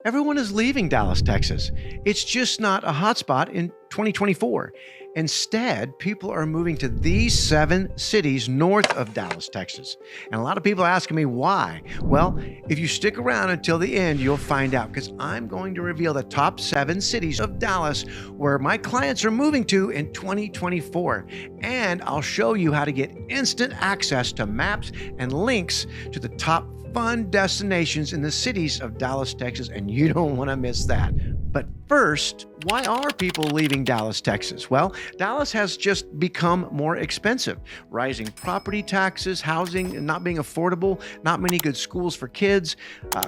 Everyone is leaving Dallas, Texas. It's just not a hotspot in 2024. Instead, people are moving to these 7 cities north of Dallas, Texas. And a lot of people are asking me why. Well, if you stick around until the end, you'll find out, because I'm going to reveal the top 7 cities of Dallas where my clients are moving to in 2024. And I'll show you how to get instant access to maps and links to the top fun destinations in the cities of Dallas, Texas, and you don't want to miss that. But first, why are people leaving Dallas, Texas? Well, Dallas has just become more expensive. Rising property taxes, housing not being affordable, not many good schools for kids,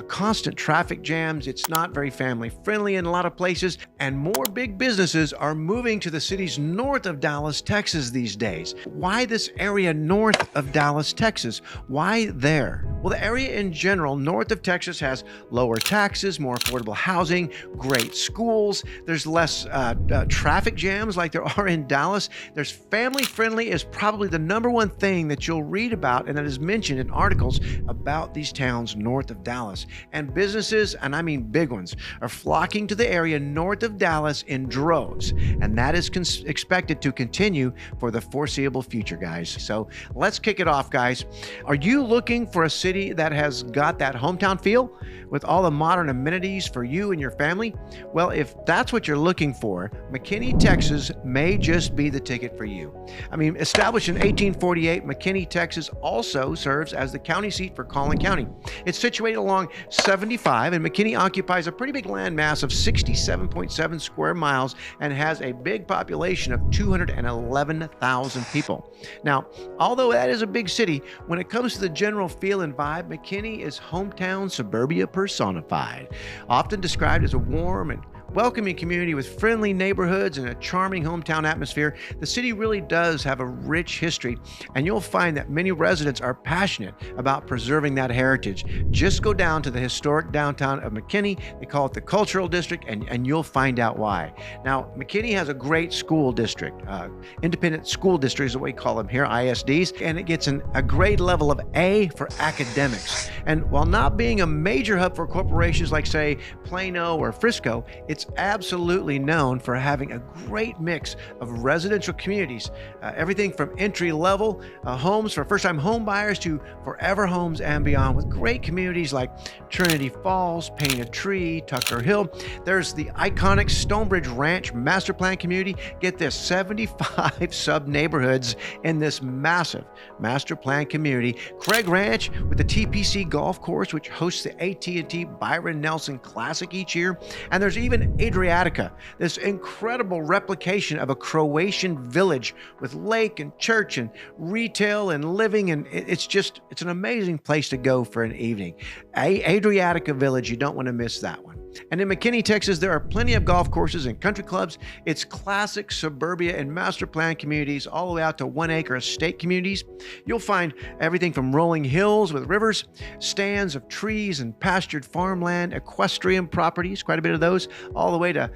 constant traffic jams. It's not very family friendly in a lot of places, and more big businesses are moving to the cities north of Dallas, Texas these days. Why this area north of Dallas, Texas? Why there? Well, the area in general north of Texas has lower taxes, more affordable housing, great schools. There's less traffic jams like there are in Dallas. There's family friendly is probably the number one thing that you'll read about and that is mentioned in articles about these towns north of Dallas. And businesses, and I mean big ones, are flocking to the area north of Dallas in droves. And that is expected to continue for the foreseeable future, guys. So let's kick it off, guys. Are you looking for a city that has got that hometown feel with all the modern amenities for you and your family? Well, if that's what you're looking for, McKinney, Texas may just be the ticket for you. I mean, established in 1848, McKinney, Texas also serves as the county seat for Collin County. It's situated along 75, and McKinney occupies a pretty big land mass of 67.7 square miles and has a big population of 211,000 people. Now, although that is a big city, when it comes to the general feel and vibe, McKinney is hometown suburbia personified. Often described as a warm and welcoming community with friendly neighborhoods and a charming hometown atmosphere, the city really does have a rich history, and you'll find that many residents are passionate about preserving that heritage. Just go down to the historic downtown of McKinney. They call it the Cultural District, and you'll find out why. Now, McKinney has a great school district. Independent school district is what we call them here, ISDs, and it gets a grade level of A for academics. And while not being a major hub for corporations like, say, Plano or Frisco, it's absolutely known for having a great mix of residential communities, everything from entry-level homes for first-time home buyers to forever homes and beyond, with great communities like Trinity Falls, Painted Tree, Tucker Hill. There's the iconic Stonebridge Ranch master plan community. Get this, 75 sub-neighborhoods in this massive master plan community. Craig Ranch with the TPC Golf Course, which hosts the AT&T Byron Nelson Classic each year. And there's even Adriatica, this incredible replication of a Croatian village with lake and church and retail and living, and it's an amazing place to go for an evening. Adriatica Village, you don't want to miss that one. And in McKinney, Texas, there are plenty of golf courses and country clubs. It's classic suburbia and master plan communities all the way out to 1-acre estate communities. You'll find everything from rolling hills with rivers, stands of trees and pastured farmland, equestrian properties, quite a bit of those, all the way to,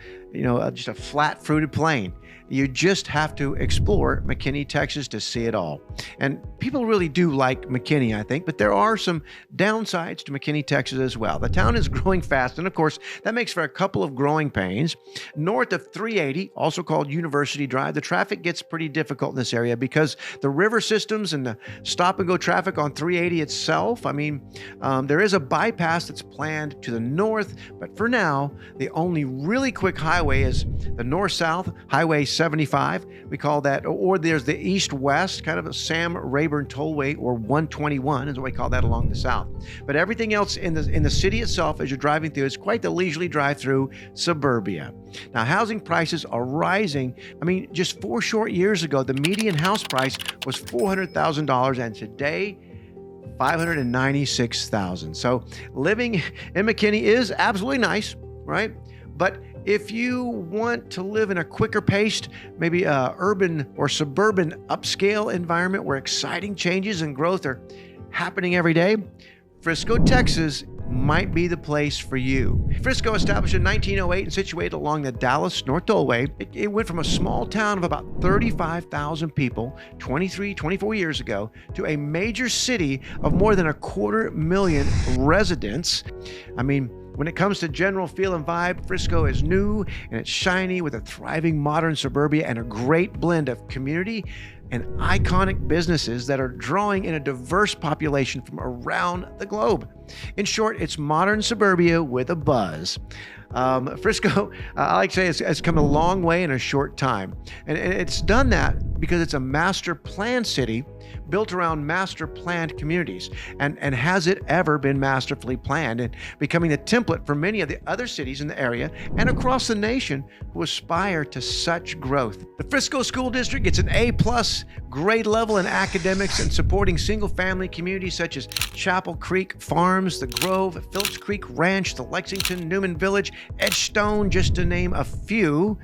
just a flat fruited plain. You just have to explore McKinney, Texas to see it all. And people really do like McKinney, I think, but there are some downsides to McKinney, Texas as well. The town is growing fast, and of course, that makes for a couple of growing pains. North of 380, also called University Drive, the traffic gets pretty difficult in this area because the river systems and the stop-and-go traffic on 380 itself, there is a bypass that's planned to the north, but for now, the only really quick highway is the north-south Highway 75, we call that, or there's the east-west, kind of a Sam Rayburn Tollway, or 121 is what we call that along the south. But everything else in the city itself, as you're driving through, is quite the leisurely drive through suburbia. Now, housing prices are rising. Just 4 short years ago, the median house price was $400,000, and today, $596,000. So living in McKinney is absolutely nice, right? But if you want to live in a quicker paced, maybe urban or suburban upscale environment where exciting changes and growth are happening every day, Frisco, Texas might be the place for you. Frisco, established in 1908 and situated along the Dallas North Tollway, it went from a small town of about 35,000 people 24 years ago to a major city of more than 250,000 residents. When it comes to general feel and vibe, Frisco is new and it's shiny with a thriving modern suburbia and a great blend of community and iconic businesses that are drawing in a diverse population from around the globe. In short, it's modern suburbia with a buzz. Frisco, I like to say, has come a long way in a short time. And it's done that because it's a master plan city built around master planned communities. And has it ever been masterfully planned and becoming the template for many of the other cities in the area and across the nation who aspire to such growth? The Frisco School District gets an A+ grade level in academics and supporting single-family communities such as Chapel Creek Farms, the Grove, Phillips Creek Ranch, the Lexington, Newman Village, Edgestone, just to name a few.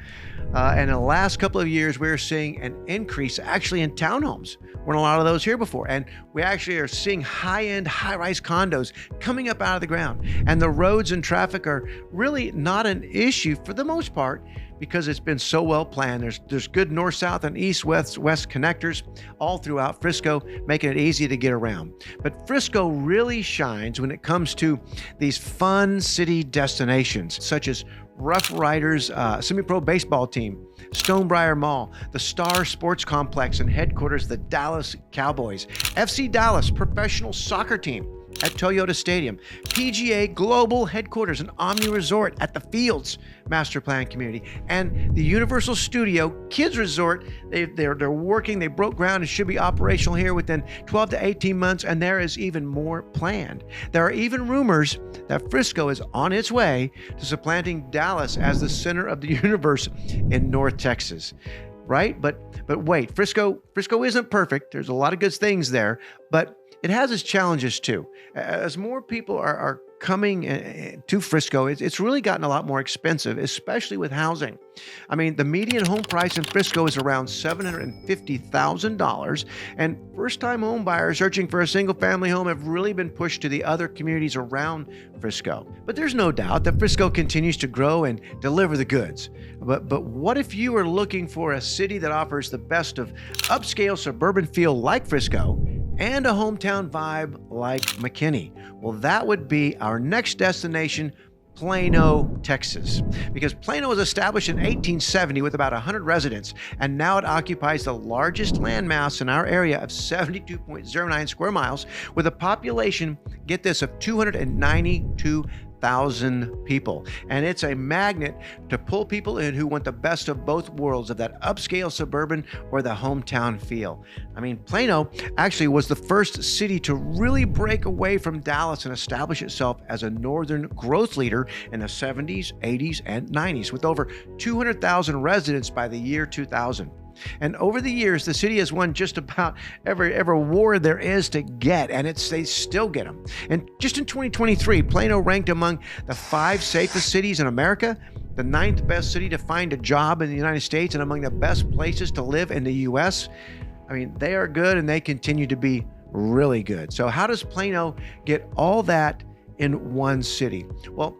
And in the last couple of years, we're seeing an increase actually in townhomes. Weren't a lot of those here before. And we actually are seeing high-end, high-rise condos coming up out of the ground. And the roads and traffic are really not an issue for the most part because it's been so well planned. There's good north, south, and east, west connectors all throughout Frisco, making it easy to get around. But Frisco really shines when it comes to these fun city destinations, such as Rough Riders semi-pro baseball team, Stonebriar Mall, the Star Sports Complex and headquarters of the Dallas Cowboys, FC Dallas professional soccer team at Toyota Stadium, PGA Global headquarters and Omni Resort at the Fields Master Plan Community, and the Universal Studio Kids Resort. They're working. They broke ground and should be operational here within 12 to 18 months, and there is even more planned. There are even rumors that Frisco is on its way to supplanting Dallas as the center of the universe in North Texas. Right? But wait, Frisco isn't perfect. There's a lot of good things there, but it has its challenges too. As more people are coming to Frisco, it's really gotten a lot more expensive, especially with housing. I mean, the median home price in Frisco is around $750,000, and first-time home buyers searching for a single-family home have really been pushed to the other communities around Frisco. But there's no doubt that Frisco continues to grow and deliver the goods. But what if you are looking for a city that offers the best of upscale suburban feel like Frisco and a hometown vibe like McKinney? Well, that would be our next destination, Plano, Texas. Because Plano was established in 1870 with about 100 residents, and now it occupies the largest landmass in our area of 72.09 square miles with a population, get this, of 292,000 people. And it's a magnet to pull people in who want the best of both worlds of that upscale suburban or the hometown feel. I mean, Plano actually was the first city to really break away from Dallas and establish itself as a northern growth leader in the 70s, 80s, and 90s with over 200,000 residents by the year 2000. And over the years, the city has won just about every award there is to get, and they still get them. And just in 2023, Plano ranked among the 5 safest cities in America, the 9th best city to find a job in the United States, and among the best places to live in the U.S. I mean, they are good, and they continue to be really good. So how does Plano get all that in one city? Well,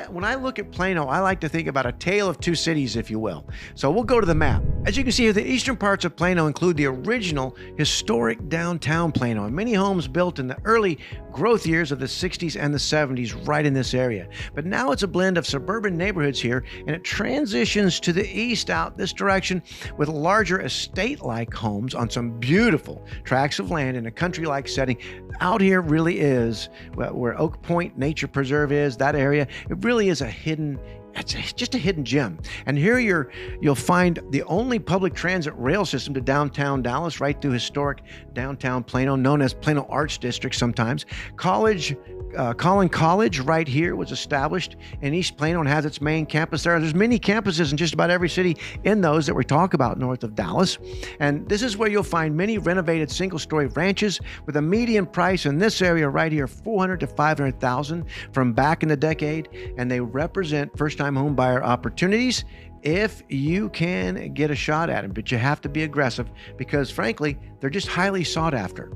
when I look at Plano, I like to think about a tale of two cities, if you will. So we'll go to the map. As you can see here, the eastern parts of Plano include the original historic downtown Plano, and many homes built in the early growth years of the 60s and the 70s right in this area. But now it's a blend of suburban neighborhoods here, and it transitions to the east out this direction with larger estate-like homes on some beautiful tracts of land in a country-like setting. Out here really is where Oak Point Nature Preserve is, that area. It really is it's just a hidden gem. And here you'll find the only public transit rail system to downtown Dallas, right through historic downtown Plano, known as Plano Arts District sometimes. Collin College right here was established in East Plano and has its main campus there. There's many campuses in just about every city in those that we talk about north of Dallas. And this is where you'll find many renovated single-story ranches with a median price in this area right here, $400,000 to $500,000 from back in the decade. And they represent first-time home buyer opportunities if you can get a shot at them. But you have to be aggressive because, frankly, they're just highly sought after.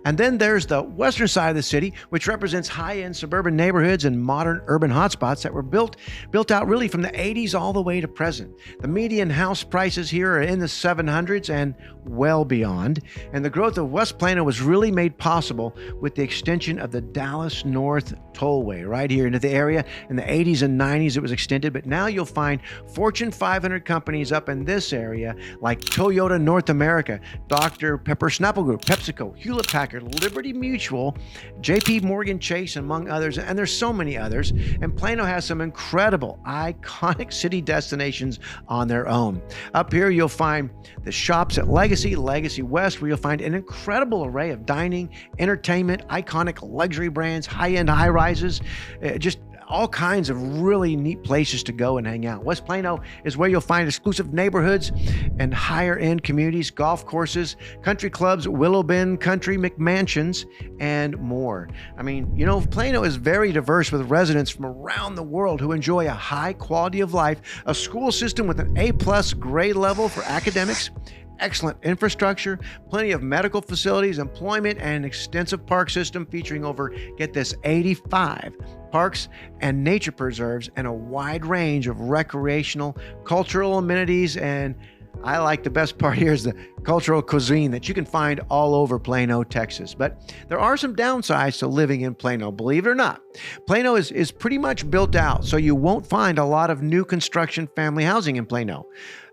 And then there's the western side of the city, which represents high-end suburban neighborhoods and modern urban hotspots that were built out really from the 80s all the way to present. The median house prices here are in the 700s and well beyond. And the growth of West Plano was really made possible with the extension of the Dallas North Tollway right here into the area. In the 80s and 90s, it was extended, but now you'll find Fortune 500 companies up in this area like Toyota North America, Dr. Pepper Snapple Group, PepsiCo, Hewlett Packard, Liberty Mutual, JP Morgan Chase, among others, and there's so many others. And Plano has some incredible, iconic city destinations on their own. Up here, you'll find the shops at Legacy West, where you'll find an incredible array of dining, entertainment, iconic luxury brands, high-end high-rises, just all kinds of really neat places to go and hang out. West Plano is where you'll find exclusive neighborhoods and higher end communities, golf courses, country clubs, Willow Bend Country McMansions, and more. I mean, you know, Plano is very diverse with residents from around the world who enjoy a high quality of life, a school system with an A+ grade level for academics, excellent infrastructure, plenty of medical facilities, employment, and an extensive park system featuring over, get this, 85 parks and nature preserves and a wide range of recreational, cultural amenities. And I like the best part here is the cultural cuisine that you can find all over Plano, Texas. But there are some downsides to living in Plano, believe it or not. Plano is pretty much built out, so you won't find a lot of new construction family housing in Plano.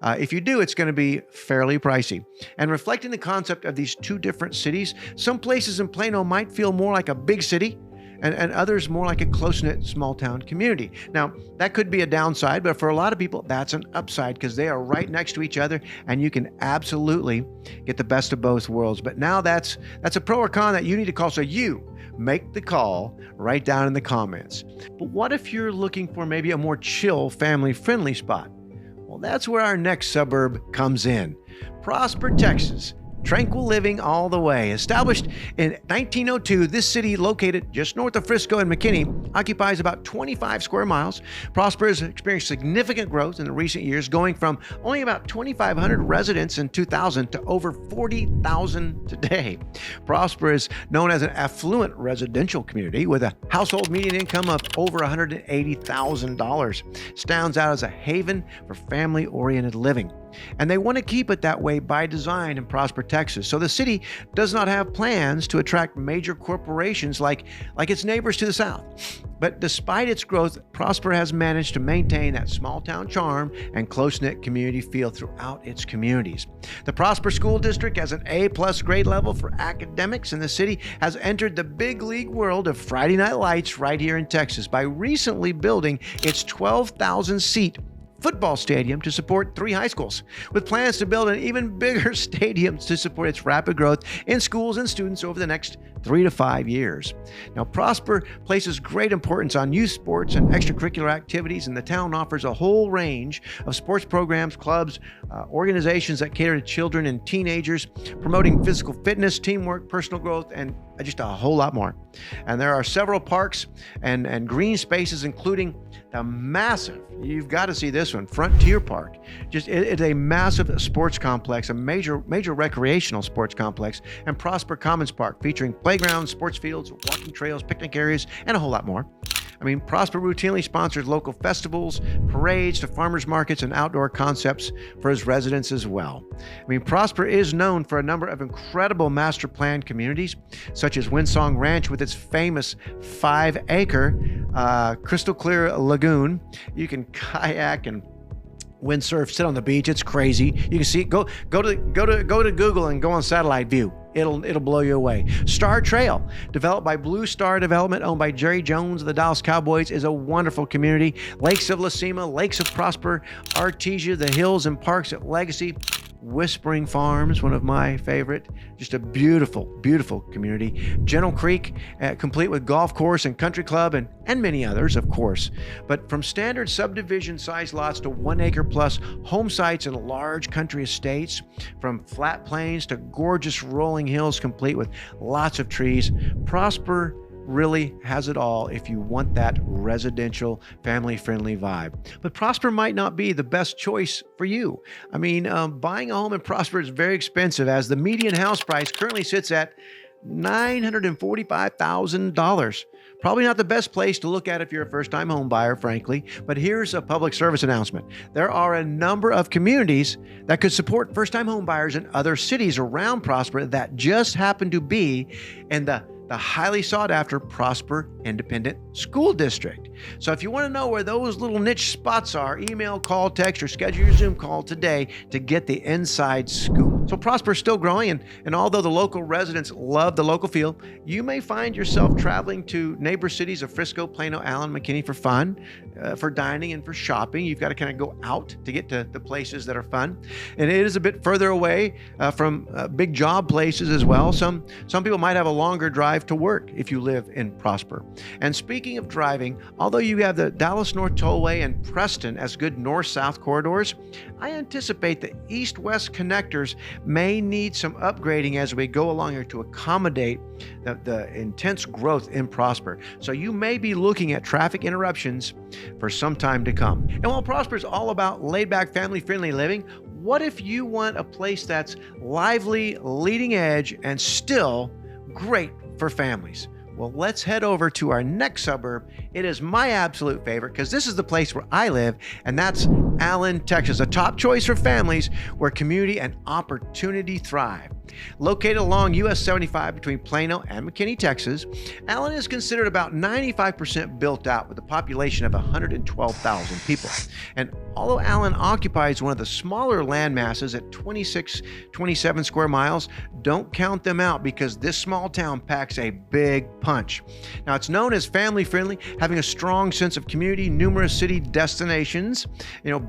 If you do, it's going to be fairly pricey. And reflecting the concept of these two different cities, some places in Plano might feel more like a big city, and others more like a close-knit small-town community. Now, that could be a downside, but for a lot of people, that's an upside because they are right next to each other, and you can absolutely get the best of both worlds. But now that's a pro or con that you need to call, so you make the call right down in the comments. But what if you're looking for maybe a more chill, family-friendly spot? Well, that's where our next suburb comes in. Prosper, Texas. Tranquil living all the way. Established in 1902, this city, located just north of Frisco and McKinney, occupies about 25 square miles. Prosper has experienced significant growth in the recent years, going from only about 2,500 residents in 2000 to over 40,000 today. Prosper is known as an affluent residential community with a household median income of over $180,000. Stands out as a haven for family-oriented living. And they want to keep it that way by design in Prosper, Texas. So the city does not have plans to attract major corporations like its neighbors to the south. But despite its growth, Prosper has managed to maintain that small town charm and close-knit community feel throughout its communities. The Prosper School District has an A+ grade level for academics, and the city has entered the big league world of Friday Night Lights right here in Texas by recently building its 12,000-seat football stadium to support 3 high schools, with plans to build an even bigger stadium to support its rapid growth in schools and students over the next 3 to 5 years. Now, Prosper places great importance on youth sports and extracurricular activities, and the town offers a whole range of sports programs, clubs, organizations that cater to children and teenagers, promoting physical fitness, teamwork, personal growth, and just a whole lot more. And there are several parks and green spaces, including the massive, you've got to see this one, Frontier Park. It's a massive sports complex, a major recreational sports complex, and Prosper Commons Park, featuring playgrounds, sports fields, walking trails, picnic areas, and a whole lot more. I mean, Prosper routinely sponsors local festivals, parades, to farmers markets, and outdoor concepts for its residents as well. I mean, Prosper is known for a number of incredible master planned communities, such as Windsong Ranch with its famous 5-acre crystal clear lagoon. You can kayak and windsurf, sit on the beach. It's crazy. You can see, go to Google and go on satellite view. It'll blow you away. Star Trail, developed by Blue Star Development, owned by Jerry Jones of the Dallas Cowboys, is a wonderful community. Lakes of La Cima, Lakes of Prosper, Artesia, the hills and parks at Legacy, Whispering Farms, one of my favorite, just a beautiful, beautiful community. Gentle Creek, complete with golf course and country club, and many others, of course. But from standard subdivision size lots to 1 acre plus home sites and large country estates, from flat plains to gorgeous rolling hills complete with lots of trees, Prosper really has it all if you want that residential, family-friendly vibe. But Prosper might not be the best choice for you. I mean, buying a home in Prosper is very expensive, as the median house price currently sits at $945,000. Probably not the best place to look at if you're a first-time home buyer, frankly, but here's a public service announcement. There are a number of communities that could support first-time home buyers in other cities around Prosper that just happen to be in the highly sought after Prosper Independent School District. So if you want to know where those little niche spots are, email, call, text, or schedule your Zoom call today to get the inside scoop. So Prosper is still growing, and although the local residents love the local feel, you may find yourself traveling to neighbor cities of Frisco, Plano, Allen, McKinney for fun, for dining, and for shopping. You've got to kind of go out to get to the places that are fun. And it is a bit further away from big job places as well. Some people might have a longer drive to work if you live in Prosper. And speaking of driving, although you have the Dallas North Tollway and Preston as good north-south corridors, I anticipate the east-west connectors may need some upgrading as we go along here to accommodate the intense growth in Prosper. So you may be looking at traffic interruptions for some time to come. And while Prosper is all about laid-back, family-friendly living, what if you want a place that's lively, leading edge, and still great for families? Well, let's head over to our next suburb. It is my absolute favorite because this is the place where I live, and that's Allen, Texas, a top choice for families where community and opportunity thrive. Located along US 75 between Plano and McKinney, Texas, Allen is considered about 95% built out with a population of 112,000 people. And although Allen occupies one of the smaller land masses at 27 square miles, don't count them out because this small town packs a big punch. Now, it's known as family friendly, having a strong sense of community, numerous city destinations,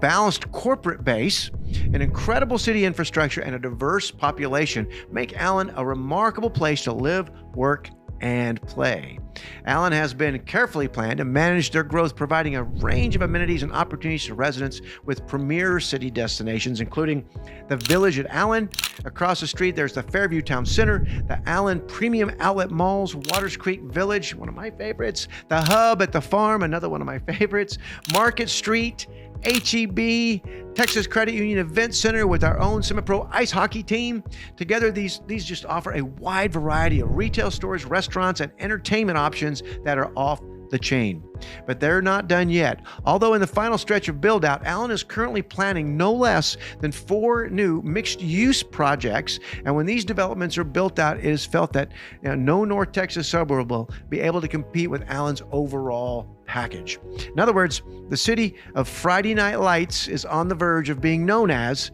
balanced corporate base, an incredible city infrastructure, and a diverse population make Allen a remarkable place to live, work, and play. Allen has been carefully planned to manage their growth, providing a range of amenities and opportunities to residents with premier city destinations, including the Village at Allen. Across the street, there's the Fairview Town Center, the Allen Premium Outlet Malls, Waters Creek Village, one of my favorites, the Hub at the Farm, another one of my favorites, Market Street, HEB, Texas Credit Union Event Center with our own semi-pro ice hockey team. Together, these just offer a wide variety of retail stores, restaurants, and entertainment options that are off the chain. But they're not done yet. Although in the final stretch of build-out, Allen is currently planning no less than 4 new mixed-use projects. And when these developments are built out, it is felt that no North Texas suburb will be able to compete with Allen's overall package. In other words, the city of Friday Night Lights is on the verge of being known as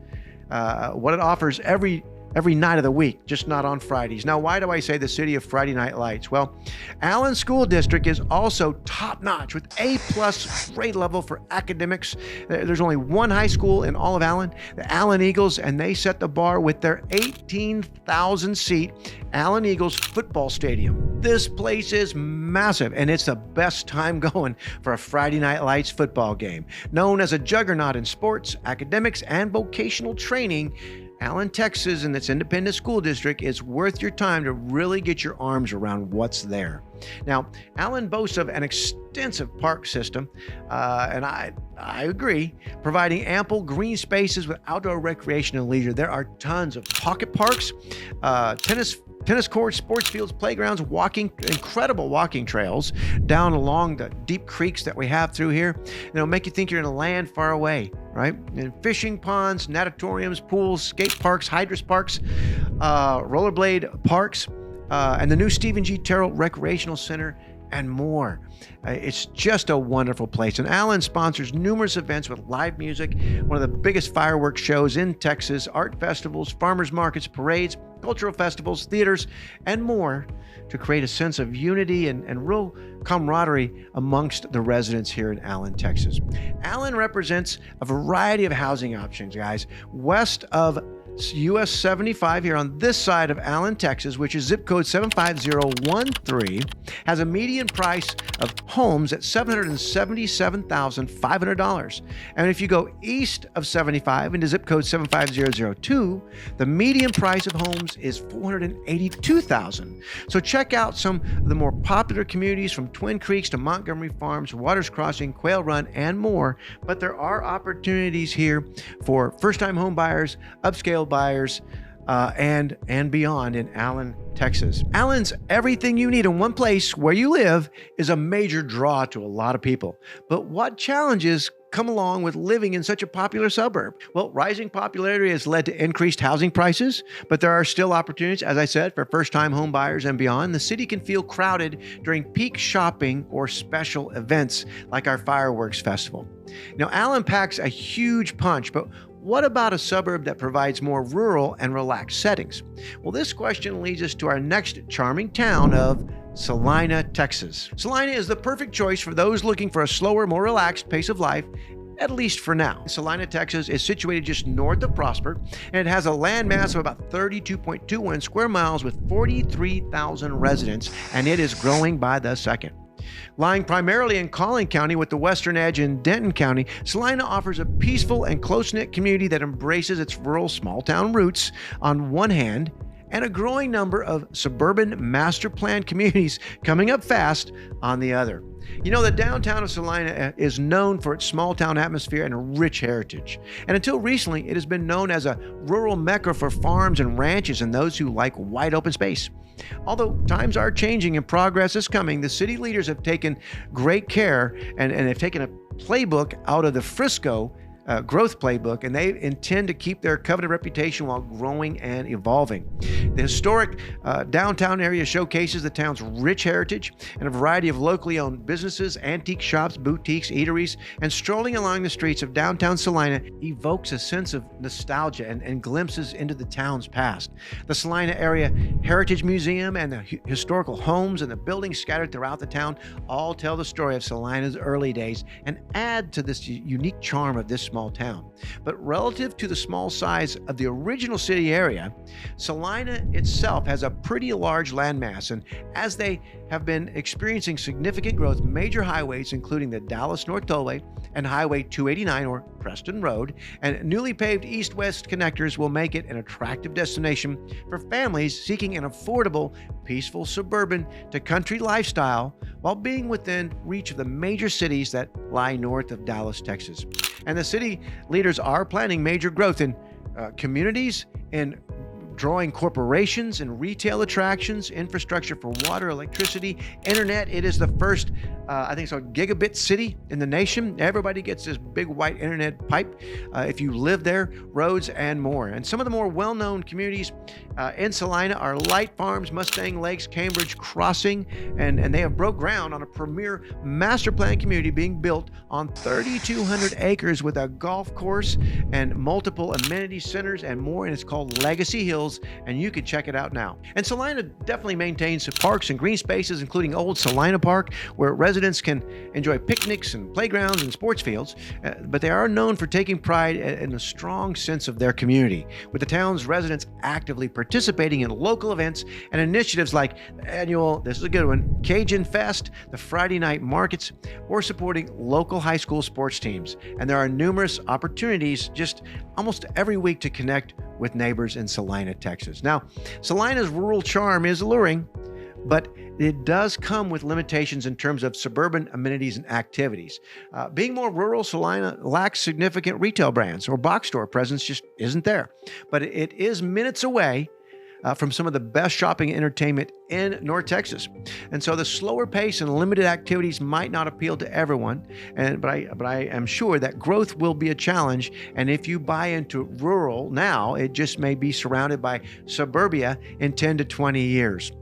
what it offers every night of the week, just not on Fridays. Now, why do I say the city of Friday Night Lights? Well, Allen School District is also top-notch with A+ grade level for academics. There's only one high school in all of Allen, the Allen Eagles, and they set the bar with their 18,000-seat Allen Eagles football stadium. This place is massive, and it's the best time going for a Friday Night Lights football game. Known as a juggernaut in sports, academics, and vocational training, Allen, Texas, and its independent school district is worth your time to really get your arms around what's there. Now, Allen boasts of an extensive park system, and I agree, providing ample green spaces with outdoor recreation and leisure. There are tons of pocket parks, tennis courts, sports fields, playgrounds, incredible walking trails down along the deep creeks that we have through here. Make you think you're in a land far away, right? And fishing ponds, natatoriums, pools, skate parks, hydrous parks, rollerblade parks, and the new Stephen G. Terrell Recreational Center, and more. It's just a wonderful place. And Allen sponsors numerous events with live music, one of the biggest fireworks shows in Texas, art festivals, farmers markets, parades, cultural festivals, theaters, and more to create a sense of unity and real camaraderie amongst the residents here in Allen, Texas. Allen represents a variety of housing options, guys. West of US 75 here on this side of Allen, Texas, which is zip code 75013, has a median price of homes at $777,500. And if you go east of 75 into zip code 75002, the median price of homes is $482,000. So check out some of the more popular communities from Twin Creeks to Montgomery Farms, Waters Crossing, Quail Run, and more. But there are opportunities here for first-time home buyers, upscale buyers, and beyond in Allen, Texas. Allen's everything you need in one place where you live is a major draw to a lot of people. But what challenges come along with living in such a popular suburb? Well, rising popularity has led to increased housing prices, but there are still opportunities, as I said, for first-time home buyers and beyond. The city can feel crowded during peak shopping or special events like our fireworks festival. Now, Allen packs a huge punch, but what about a suburb that provides more rural and relaxed settings? Well, this question leads us to our next charming town of Celina, Texas. Celina is the perfect choice for those looking for a slower, more relaxed pace of life, at least for now. Celina, Texas is situated just north of Prosper, and it has a landmass of about 32.21 square miles with 43,000 residents, and it is growing by the second. Lying primarily in Collin County with the western edge in Denton County, Celina offers a peaceful and close-knit community that embraces its rural small-town roots on one hand, and a growing number of suburban master plan communities coming up fast on the other. You know, the downtown of Celina is known for its small town atmosphere and rich heritage. And until recently, it has been known as a rural mecca for farms and ranches and those who like wide open space. Although times are changing and progress is coming, the city leaders have taken great care and have taken a playbook out of the Frisco growth playbook, and they intend to keep their coveted reputation while growing and evolving. The historic downtown area showcases the town's rich heritage and a variety of locally owned businesses, antique shops, boutiques, eateries, and strolling along the streets of downtown Celina evokes a sense of nostalgia and glimpses into the town's past. The Celina Area Heritage Museum and the historical homes and the buildings scattered throughout the town all tell the story of Celina's early days and add to this unique charm of this small town. But relative to the small size of the original city area, Celina itself has a pretty large landmass, and as they have been experiencing significant growth, major highways including the Dallas North Tollway and Highway 289 or Preston Road and newly paved east-west connectors will make it an attractive destination for families seeking an affordable, peaceful suburban to country lifestyle while being within reach of the major cities that lie north of Dallas, Texas. And the city leaders are planning major growth in communities, in drawing corporations and retail attractions, infrastructure for water, electricity, internet. It is the first, I think so, gigabit city in the nation. Everybody gets this big white internet pipe if you live there, roads and more. And some of the more well-known communities in Celina are Light Farms, Mustang Lakes, Cambridge Crossing, and they have broke ground on a premier master plan community being built on 3,200 acres with a golf course and multiple amenity centers and more, and it's called Legacy Hills, and you can check it out now. And Celina definitely maintains parks and green spaces, including Old Celina Park, where residents can enjoy picnics and playgrounds and sports fields, but they are known for taking pride in a strong sense of their community, with the town's residents actively participating in local events and initiatives like the annual, this is a good one, Cajun Fest, the Friday night markets, or supporting local high school sports teams. And there are numerous opportunities just almost every week to connect with neighbors in Celina, Texas. Now, Celina's rural charm is alluring, but it does come with limitations in terms of suburban amenities and activities. Being more rural, Celina lacks significant retail brands or box store presence, just isn't there. But it is minutes away from some of the best shopping and entertainment in North Texas. And so the slower pace and limited activities might not appeal to everyone, but I am sure that growth will be a challenge. And if you buy into rural now, it just may be surrounded by suburbia in 10 to 20 years.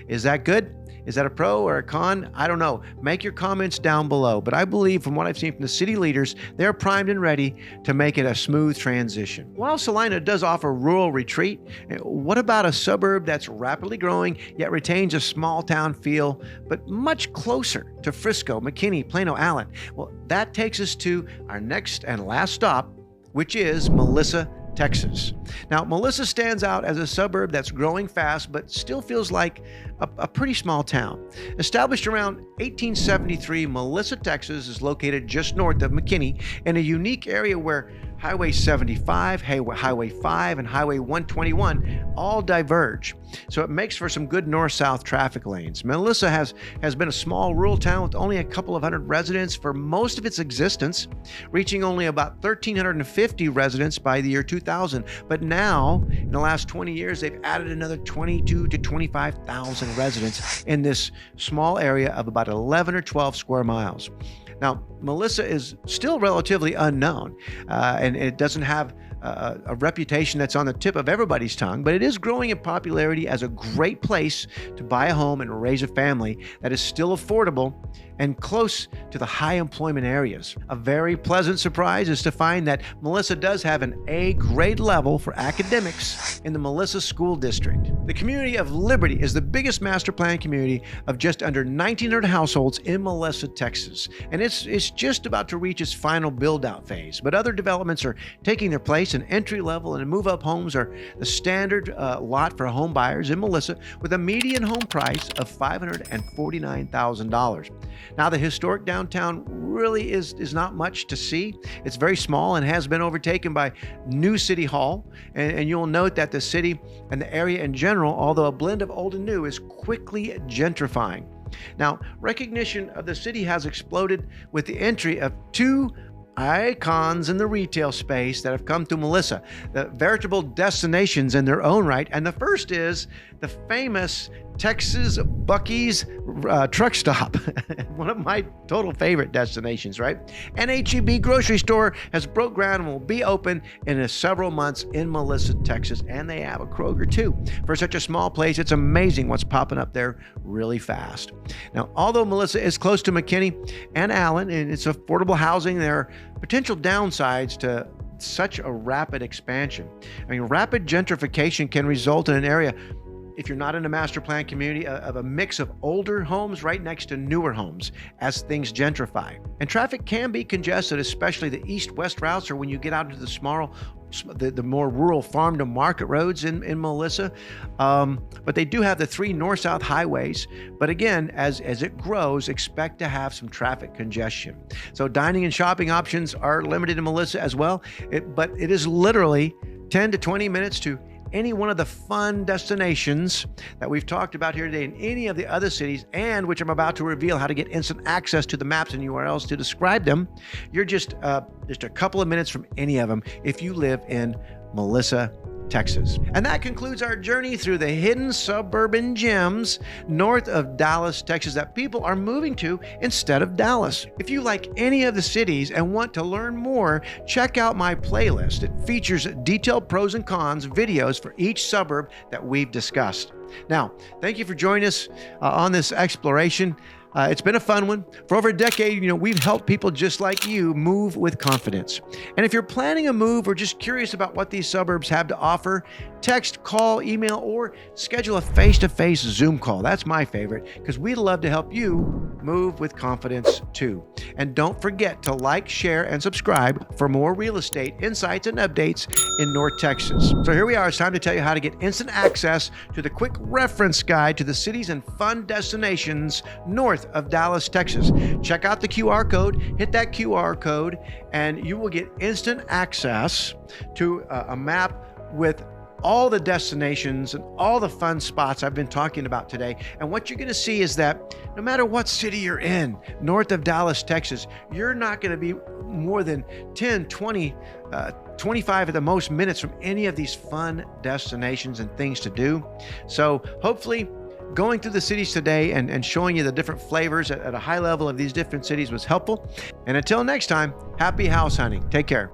Is that good? Is that a pro or a con? I don't know. Make your comments down below. But I believe from what I've seen from the city leaders, they're primed and ready to make it a smooth transition. While Celina does offer rural retreat, what about a suburb that's rapidly growing yet retains a small town feel, but much closer to Frisco, McKinney, Plano, Allen? Well, that takes us to our next and last stop, which is Melissa, Texas. Now, Melissa stands out as a suburb that's growing fast, but still feels like a pretty small town. Established around 1873, Melissa, Texas is located just north of McKinney in a unique area where Highway 75, Highway 5, and Highway 121 all diverge. So it makes for some good north-south traffic lanes. Melissa has been a small rural town with only a couple of hundred residents for most of its existence, reaching only about 1,350 residents by the year 2000. But now, in the last 20 years, they've added another 22 to 25,000 residents in this small area of about 11 or 12 square miles. Now, Melissa is still relatively unknown, and it doesn't have a reputation that's on the tip of everybody's tongue, but it is growing in popularity as a great place to buy a home and raise a family that is still affordable and close to the high employment areas. A very pleasant surprise is to find that Melissa does have an A grade level for academics in the Melissa School District. The community of Liberty is the biggest master plan community of just under 1,900 households in Melissa, Texas, and it's just about to reach its final build-out phase. But other developments are taking their place, and entry-level and move-up homes are the standard lot for home buyers in Melissa, with a median home price of $549,000. Now, the historic downtown really is not much to see. It's very small and has been overtaken by new City Hall. And you'll note that the city and the area in general, although a blend of old and new, is quickly gentrifying. Now, recognition of the city has exploded with the entry of two icons in the retail space that have come to Melissa, the veritable destinations in their own right. And the first is the famous Texas Buc-ee's truck stop, one of my total favorite destinations, right? And H-E-B grocery store has broke ground and will be open in several months in Melissa, Texas. And they have a Kroger too. For such a small place, it's amazing what's popping up there really fast. Now, although Melissa is close to McKinney and Allen, and it's affordable housing, there are potential downsides to such a rapid expansion. I mean, rapid gentrification can result in an area, if you're not in a master plan community, of a mix of older homes right next to newer homes as things gentrify. And traffic can be congested, especially the east-west routes, or when you get out into the more rural farm to market roads in Melissa. But they do have the 3 north-south highways. But again, as it grows, expect to have some traffic congestion. So dining and shopping options are limited in Melissa as well. But it is literally 10 to 20 minutes to any one of the fun destinations that we've talked about here today in any of the other cities, and which I'm about to reveal how to get instant access to the maps and URLs to describe them. You're just a couple of minutes from any of them if you live in Melissa, Texas. And that concludes our journey through the hidden suburban gems north of Dallas, Texas, that people are moving to instead of Dallas. If you like any of the cities and want to learn more, check out my playlist. It features detailed pros and cons videos for each suburb that we've discussed. Now, thank you for joining us on this exploration. It's been a fun one. For over a decade, we've helped people just like you move with confidence. And if you're planning a move or just curious about what these suburbs have to offer, text, call, email, or schedule a face-to-face Zoom call. That's my favorite, because we'd love to help you move with confidence too. And don't forget to like, share, and subscribe for more real estate insights and updates in North Texas. So here we are. It's time to tell you how to get instant access to the quick reference guide to the cities and fun destinations north of Dallas, Texas. Check out the QR code, hit that QR code, and you will get instant access to a map with all the destinations and all the fun spots I've been talking about today. And what you're going to see is that no matter what city you're in, north of Dallas, Texas, you're not going to be more than 10, 20, 25 at the most minutes from any of these fun destinations and things to do. So hopefully, going through the cities today and showing you the different flavors at a high level of these different cities was helpful. And until next time, happy house hunting. Take care.